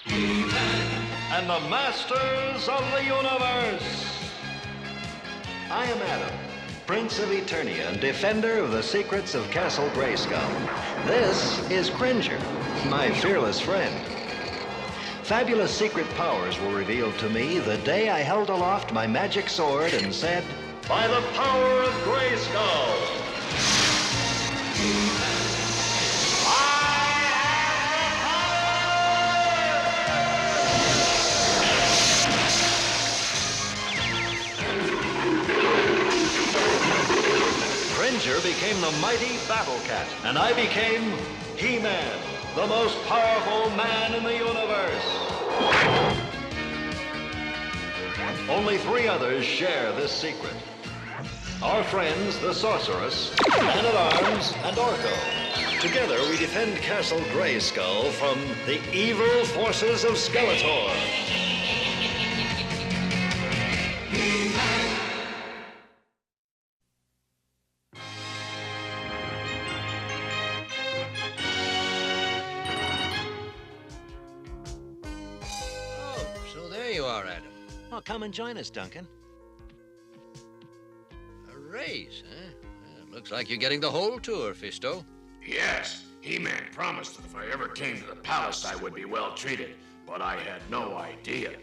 and the masters of the universe. I am Adam, Prince of Eternia and defender of the secrets of Castle Grayskull. This is Cringer, my fearless friend. Fabulous secret powers were revealed to me the day I held aloft my magic sword and said, "By the power of Grayskull!" Cringer became the mighty Battle Cat, and I became He-Man, the most powerful man in the universe. Only 3 others share this secret. Our friends, the Sorceress, Man-at-Arms, and Orko. Together, we defend Castle Grayskull from the evil forces of Skeletor. Oh, come and join us, Duncan. A race, huh? Well, looks like you're getting the whole tour, Fisto. Yes, He-Man promised that if I ever came to the palace, I would be well treated, but I had no idea.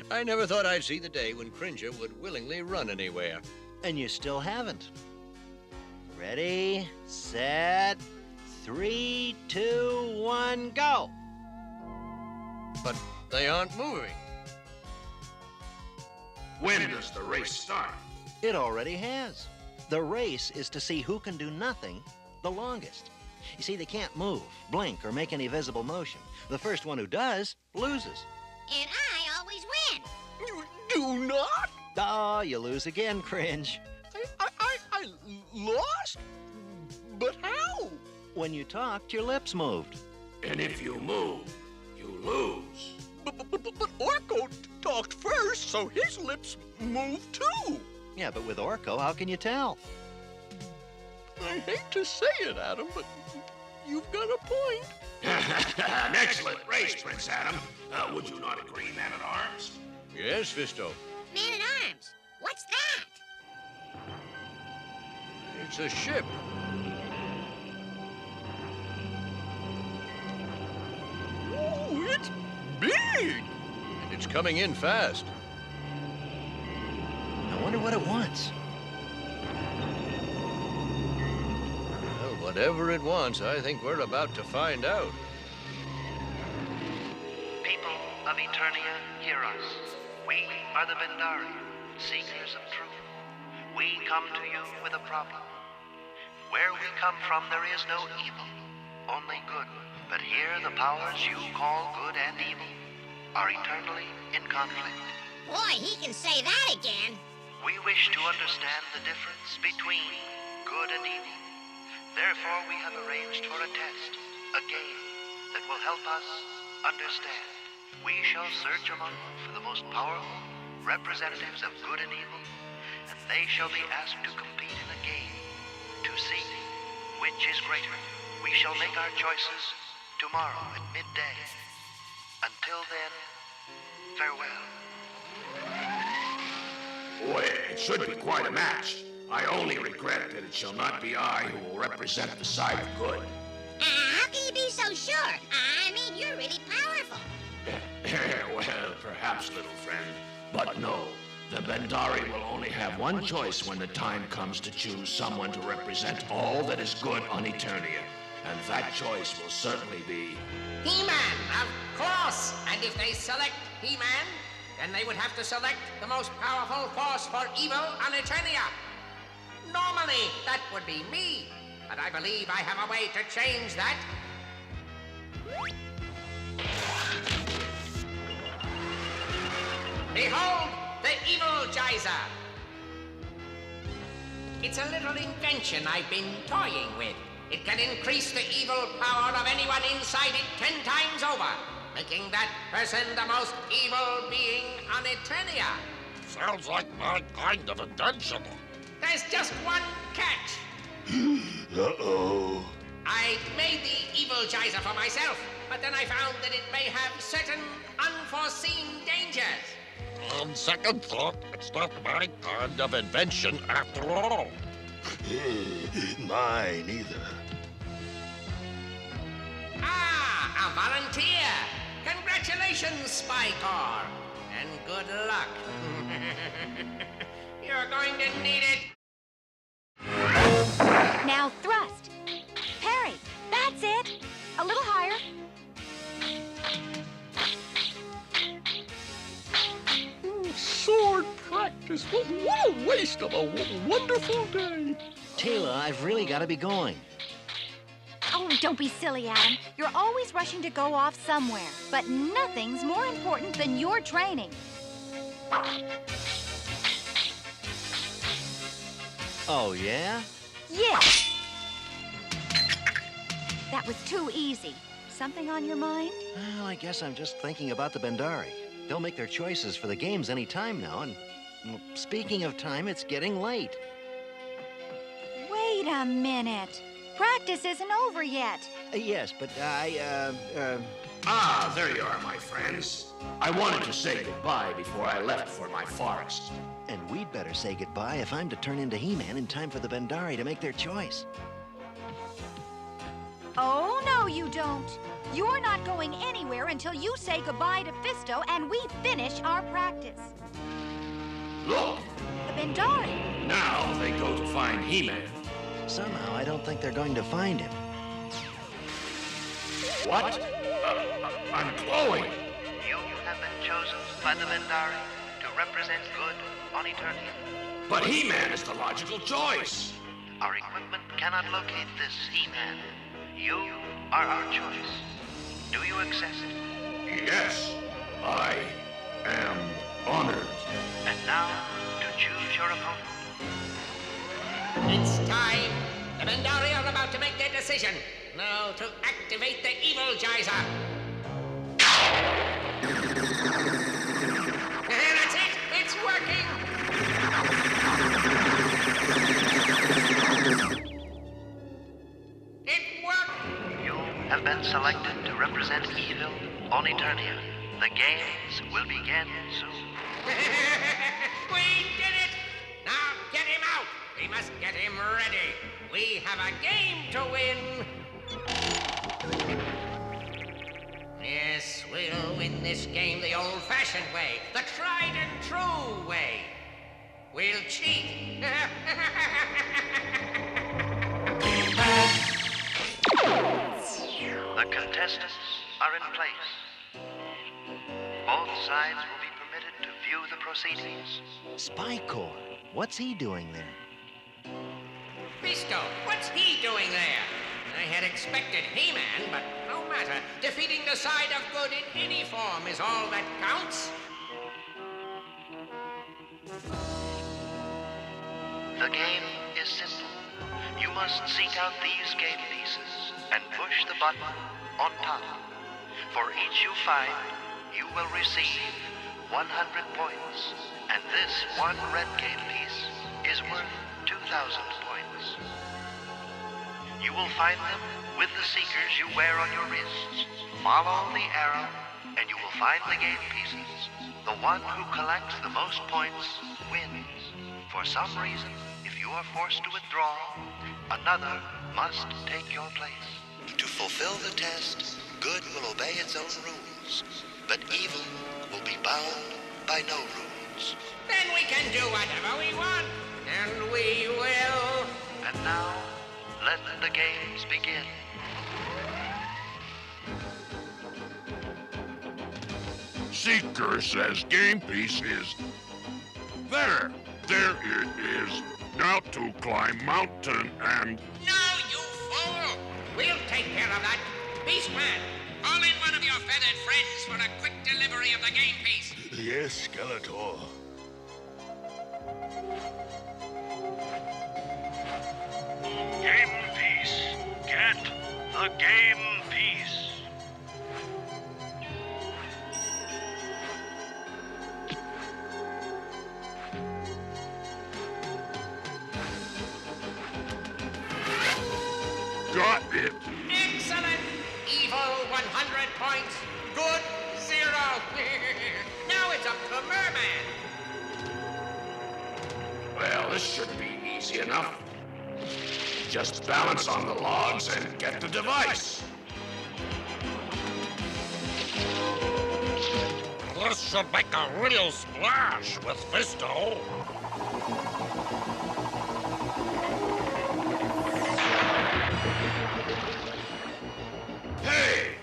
I never thought I'd see the day when Cringer would willingly run anywhere. And you still haven't. Ready, set, 3, 2, 1, go! But they aren't moving. When does the race start? It already has. The race is to see who can do nothing the longest. You see, they can't move, blink, or make any visible motion. The first one who does loses. And I always win. You do not? Oh, you lose again, Cringe. I lost? But how? When you talked, your lips moved. And if you move, you lose. But Orko talked first, so his lips moved too. Yeah, but with Orko, how can you tell? I hate to say it, Adam, but you've got a point. An excellent race, Prince Adam. Would you not agree, Man-at-Arms? Yes, Fisto. Man-at-Arms, what's that? It's a ship. Ooh, it's big! And it's coming in fast. I wonder what it wants. Well, whatever it wants, I think we're about to find out. People of Eternia, hear us. We are the Bendari, seekers of truth. We come to you with a problem. Where we come from, there is no evil, only good. But here, the powers you call good and evil are eternally in conflict. Boy, he can say that again. We wish to understand the difference between good and evil. Therefore, we have arranged for a test, a game that will help us understand. We shall search among for the most powerful representatives of good and evil, and they shall be asked to compete in a game to see which is greater. We shall make our choices tomorrow at midday. Until then, farewell. Boy, it should be quite a match. I only regret that it shall not be I who will represent the side of good. How can you be so sure? I mean, you're really powerful. Well, perhaps, little friend. But no, the Bendari will only have one choice when the time comes to choose someone to represent all that is good on Eternia. And that choice will certainly be... He-Man, of course! And if they select He-Man, then they would have to select the most powerful force for evil on Eternia. Normally, that would be me, but I believe I have a way to change that. Behold, the Evil Geyser. It's a little invention I've been toying with. It can increase the evil power of anyone inside it 10 times over, making that person the most evil being on Eternia. Sounds like my kind of invention. There's just one catch. Uh-oh. I made the Evil Geyser for myself, but then I found that it may have certain On second thought, it's not my kind of invention after all. Mine either. Ah, a volunteer! Congratulations, Spy Corps! And good luck. You're going to need it. Now thrust. Parry. That's it. A little higher. Sword practice. What a waste of a wonderful day. Teela, I've really got to be going. Oh, don't be silly, Adam. You're always rushing to go off somewhere. But nothing's more important than your training. Oh, yeah? Yes! That was too easy. Something on your mind? Well, I guess I'm just thinking about the Bendari. They'll make their choices for the games any time now, and well, speaking of time, it's getting late. Wait a minute. Practice isn't over yet. Yes, but Ah, there you are, my friends. I wanted to say goodbye before I left for my forest. And we'd better say goodbye if I'm to turn into He-Man in time for the Bendari to make their choice. Oh, no, you don't. You're not going anywhere until you say goodbye to Fisto and we finish our practice. Look! The Bendari. Now they go to find He-Man. Somehow, I don't think they're going to find him. What? I'm Chloe. You have been chosen by the Bendari to represent good on Eternia. But He-Man is the logical choice. Our equipment cannot locate this He-Man. You are our choice. Do you accept? Yes, I am honored. And now, to choose your opponent. It's time. The Bendari are about to make their decision. Now to activate the evil geyser. That's it! It's working! It worked! You have been selected to represent evil on Eternia. The games will begin soon. We did it! Now get him out! We must get him ready. We have a game to win. Yes, we'll win this game the old-fashioned way, the tried and true way. We'll cheat. The contestants are in place. Both sides will be permitted to view the proceedings. Spy Corps. What's he doing there? Fisto, what's he doing there? I had expected He-Man, but no matter. Defeating the side of good in any form is all that counts. The game is simple. You must seek out these game pieces and push the button on top. For each you find, you will receive 100 points. And this one red game piece is worth 2,000 points. You will find them with the seekers you wear on your wrists. Follow the arrow, and you will find the game pieces. The one who collects the most points wins. For some reason, if you are forced to withdraw, another must take your place. To fulfill the test, good will obey its own rules, but evil will be bound by no rules. Then we can do whatever we want, and we will. And now, let the games begin. Seeker says game piece is there. There it is. Now to climb mountain and... No, you fool! We'll take care of that. Beastman, call in one of your feathered friends for a quick delivery of the game piece. Yes, Skeletor. Game piece. Get the game piece. got it. Excellent! Evil 100 points, good 0. Now it's up to Merman. this should be easy enough. Just balance on the logs and get the device. This should make a real splash with Fisto. Hey!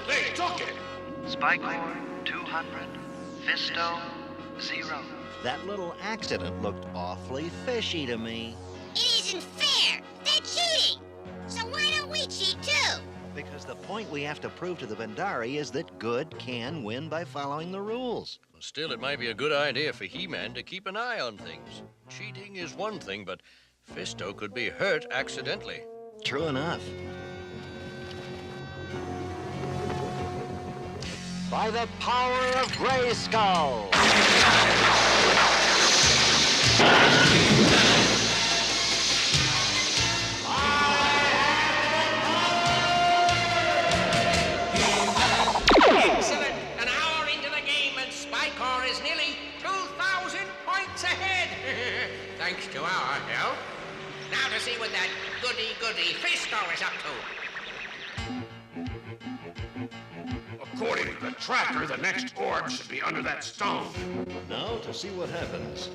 They took it! Spycore, 200. Fisto, 0. That little accident looked awfully fishy to me. It isn't fair. They're cheating. So why don't we cheat too? Because the point we have to prove to the Bendari is that good can win by following the rules. Still, it might be a good idea for He-Man to keep an eye on things. Cheating is one thing, but Fisto could be hurt accidentally. True enough. By the power of Grayskull! Excellent! An hour into the game and Spycore is nearly 2,000 points ahead. Thanks to our help. Now to see what that goody-goody Fisto is up to. According to the tracker, the next orb should be under that stone. Now to see what happens.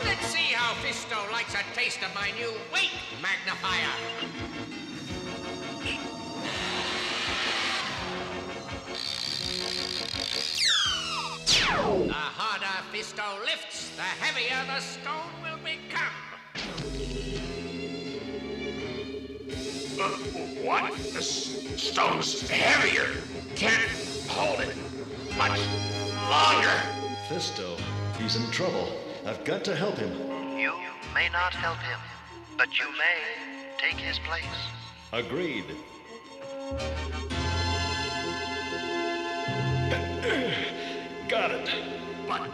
Let's see how Fisto likes a taste of my new weight magnifier. The harder Fisto lifts, the heavier the stone will become. What? The stone's heavier. Can't hold it much longer. Fisto, he's in trouble. I've got to help him. You may not help him, but you may take his place. Agreed. Got it. But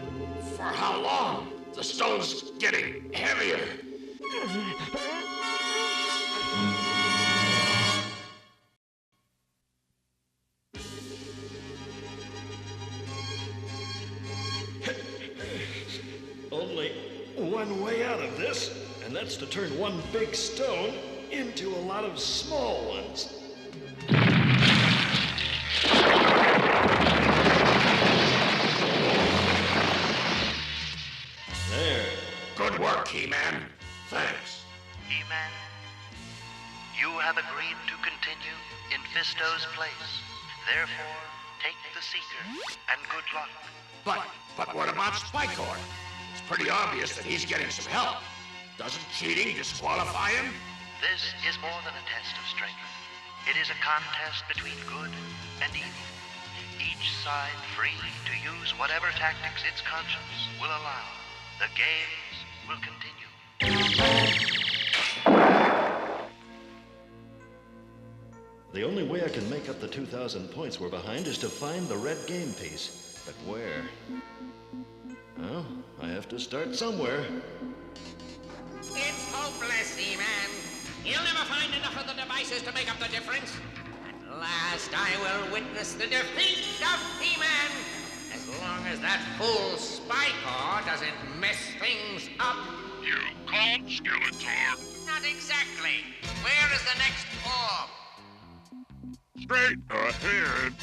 for how long? The stone's getting heavier. Only one way out of this, and that's to turn one big stone into a lot of small ones. There. Good work, He-Man. Thanks. He-Man, you have agreed to continue in Fisto's place. Therefore, take the Seeker, and good luck. But what about Spycore? It's pretty obvious that he's getting some help. Doesn't cheating disqualify him? This is more than a test of strength. It is a contest between good and evil. Each side free to use whatever tactics its conscience will allow. The games will continue. The only way I can make up the 2,000 points we're behind is to find the red game piece. But where? Well, I have to start somewhere. It's hopeless, He-Man. You'll never find enough of the devices to make up the difference. At last, I will witness the defeat of He-Man. As long as that fool Spycore doesn't mess things up. You called, Skeletor. Not exactly. Where is the next orb? Straight ahead.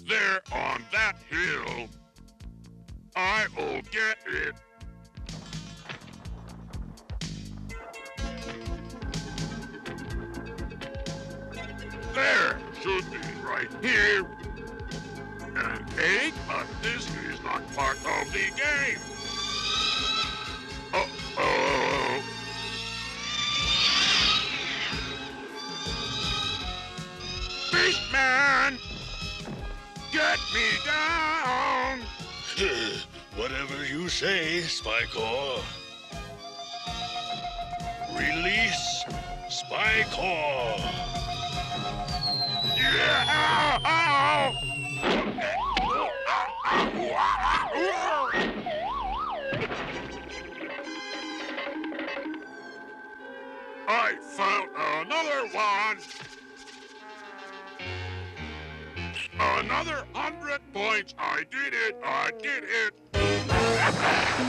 There on that hill. I'll get it. There should be right here. An egg, but this is not part of the game. Uh-oh. Beastman! Get me down! Whatever you say, Spycore. Release Spycore. Yeah! I found another one! on! Another 100 points! I did it! I did it!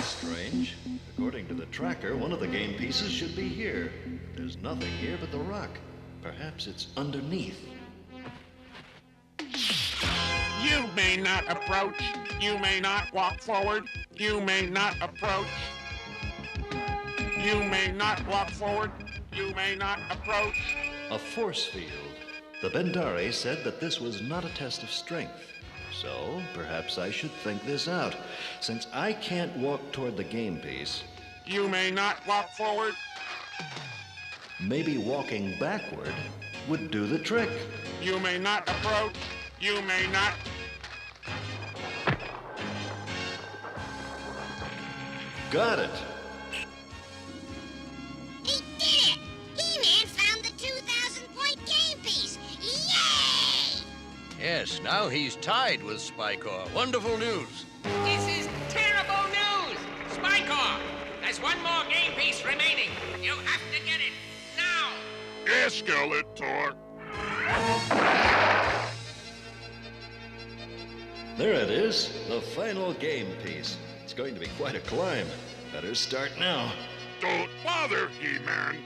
Strange. According to the tracker, one of the game pieces should be here. There's nothing here but the rock. Perhaps it's underneath. You may not approach. You may not walk forward. You may not approach. You may not walk forward. You may not approach. A force field. The Bendari said that this was not a test of strength. So, perhaps I should think this out. Since I can't walk toward the game piece, You may not walk forward. maybe walking backward would do the trick. You may not approach. You may not. Got it. He did it! He-Man found the 2,000-point game piece! Yay! Yes, now he's tied with Spycore. Wonderful news. This is terrible news! Spycore! There's one more game piece remaining. You have to get it now! Yes, Skeletor! There it is, the final game piece. It's going to be quite a climb. Better start now. Don't bother, He-Man.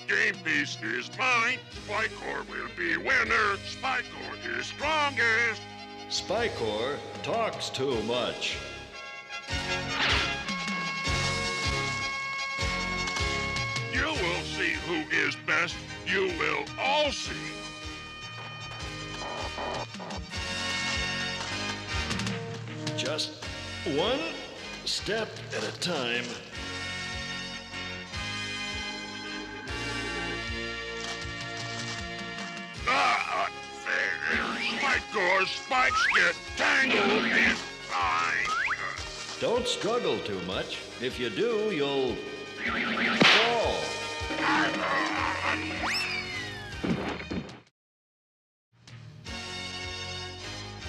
Game piece is mine. Spycore will be winner. Spycore is strongest. Spycore talks too much. You will see who is best. You will all see. Just one step at a time. Ah, unfair. Spycore's spikes get tangled in mine. Don't struggle too much. If you do, you'll fall.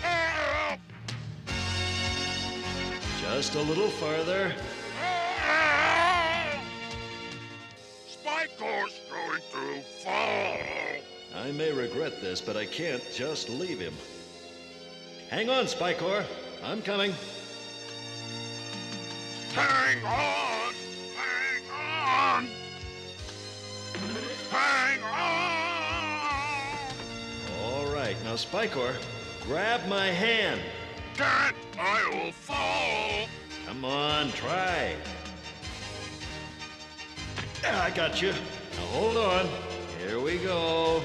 Help! Just a little farther. Spycore's going to fall. I may regret this, but I can't just leave him. Hang on, Spycore. I'm coming. Hang on! Hang on! Hang on! All right, now, Spycore, grab my hand. Can't! I'll fall! Come on, try. I got you. Now hold on. Here we go.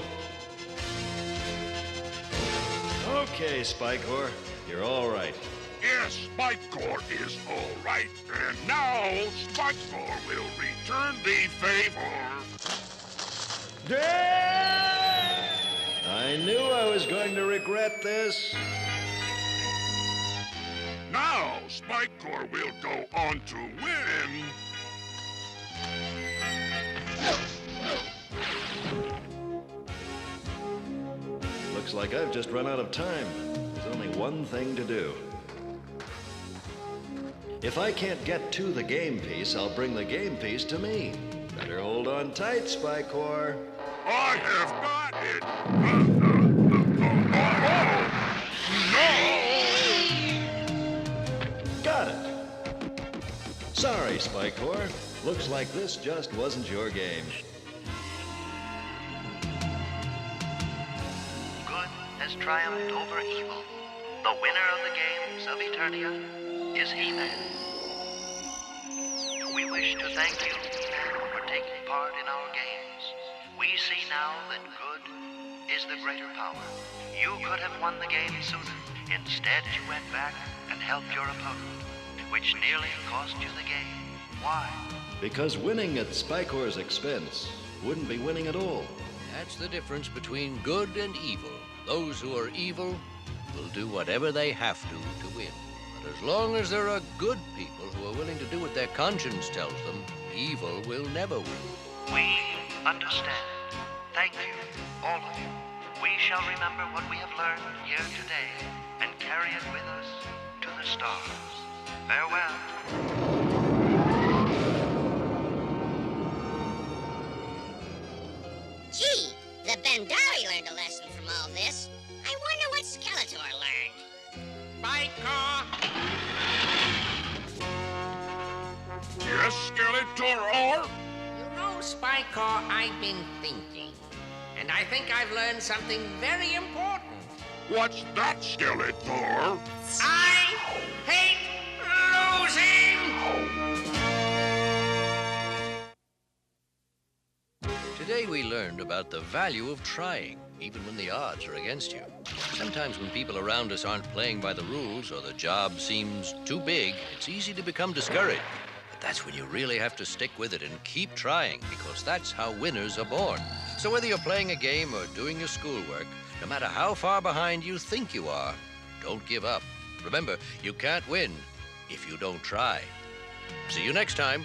Okay, Spycore, you're all right. Yes, Spycore is all right. And now Spycore will return the favor. I knew I was going to regret this. Now Spycore will go on to win. Looks like I've just run out of time. There's only one thing to do. If I can't get to the game piece, I'll bring the game piece to me. Better hold on tight, Spycore. I have got it. No! Got it. Sorry, Spycore. Looks like this just wasn't your game. Good has triumphed over evil. The winner of the games of Eternia is He-Man. We wish to thank you, He-Man, for taking part in our games. We see now that good is the greater power. You could have won the game sooner. Instead, you went back and helped your opponent, which nearly cost you the game. Why? Because winning at Spycore's expense wouldn't be winning at all. That's the difference between good and evil. Those who are evil will do whatever they have to win. But as long as there are good people who are willing to do what their conscience tells them, evil will never win. We understand. Thank you, all of you. We shall remember what we have learned here today and carry it with us to the stars. Farewell. Gee, the Spycore. Yes, Skeletor? You know, Spycore, I've been thinking. And I think I've learned something very important. What's that, Skeletor? I hate losing! Today we learned about the value of trying, even when the odds are against you. Sometimes when people around us aren't playing by the rules or the job seems too big, it's easy to become discouraged. But that's when you really have to stick with it and keep trying, because that's how winners are born. So whether you're playing a game or doing your schoolwork, no matter how far behind you think you are, don't give up. Remember, you can't win if you don't try. See you next time.